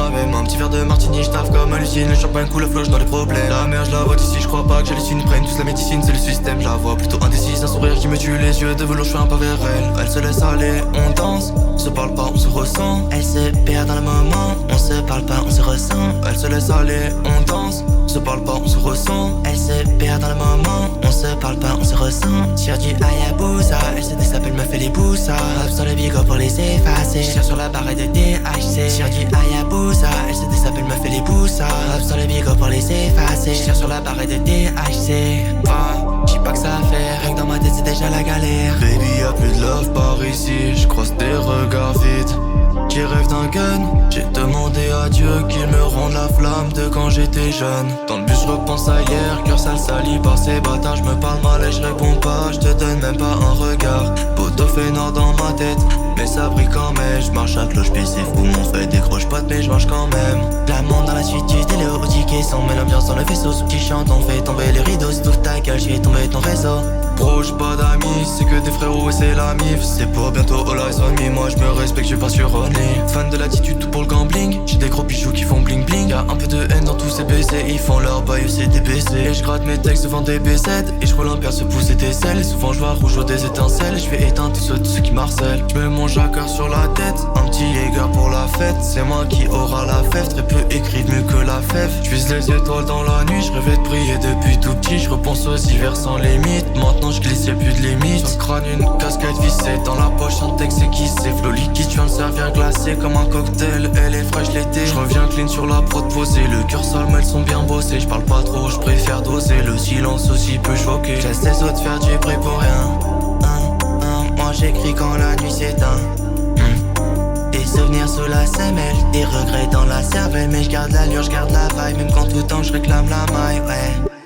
Avec un petit verre de martini, j'taffe comme hallucine. Le champagne coule à flot, dans les problèmes. La merde, je la vois d'ici, je crois pas que j'hallucine. Prennent tous la médecine, c'est le système. Je la vois plutôt indécise, un sourire qui me tue. Les yeux de velours, je fais un pas vers elle. Elle se laisse aller, on danse. On se parle pas, on se ressent. Elle se perd dans le moment. On se parle pas, on se ressent. Elle se laisse aller, on danse. On se parle pas, on se ressent. Elle se perd dans le moment. On se parle pas, on se ressent. Tire du Hayabusa. Elle se dessape, elle me fait les boussas. Hop sur le bigot pour les effacer. Tire sur la barre de THC. Tire du Hayabusa. Elle se dessape, elle me fait les boussas. Hop sur le bigot pour les effacer. Tire sur la barre de THC. J'sais pas que ça fait, rien que dans ma tête c'est déjà la galère. Baby y'a plus de love par ici, j'croise tes regards vides. Qui rêve d'un gun, j'ai demandé à Dieu qu'il me rende la flamme de quand j'étais jeune. Dans le bus j'repense à hier, cœur sale sali par ces bâtards. J'me parle mal et j'réponds pas, j'te donne même pas un regard. Poteau fait noir dans ma tête, mais ça brille quand même. J'marche à cloche puis c'est fou, mon fait décroche pas de mais j'marche quand même. La monde dans la suite du délire au ticket sans met l'ambiance dans le vaisseau. Sous qui chante, on fait tomber les rideaux. Si t'ouvres ta gueule, j'fais tomber ton réseau. Bro, j'suis pas d'amis, c'est que des frérots et c'est la mif. C'est pour bientôt all eyes on me, moi j'me respecte, j'suis pas suronné. Fan de l'attitude, tout pour le gambling. J'ai des gros bijoux qui font bling bling. Y'a un peu de haine dans tous ces BC, ils font leur bail, c'est des BC. Et j'gratte mes textes devant des BZ. Et j'roule un père se pousser des ailes. Souvent j'vois rouge au des étincelles. J'vais éteindre tous ceux qui marcellent. J'mets mon jacquard sur la tête, un petit Jäger pour la fête. C'est moi qui aura la fève, très peu écrivent mieux que la fève. J'vise les étoiles dans la nuit, j'rêvais de briller depuis tout petit. J'repense aux hivers sans limite, maintenant j'glisse y'a plus de limite. Sur le crâne une casquette vissée, dans la poche un texte aiguisé. Flow liquide, j'viens de servir glacé comme un cocktail. Elle est fraîche l'été, j'reviens clean sur la prod posée. Le cœur sale mais elles sont bien bossées. J'parle pas trop, j'préfère doser. Le silence aussi peut choquer. J'laisse les autres faire du bruit pour rien. Moi j'écris quand la nuit s'éteint. Des souvenirs sous la semelle, des regrets dans la cervelle. Mais j'garde l'allure, j'garde la vibe. Même quand tout le temps j'réclame la maille, ouais.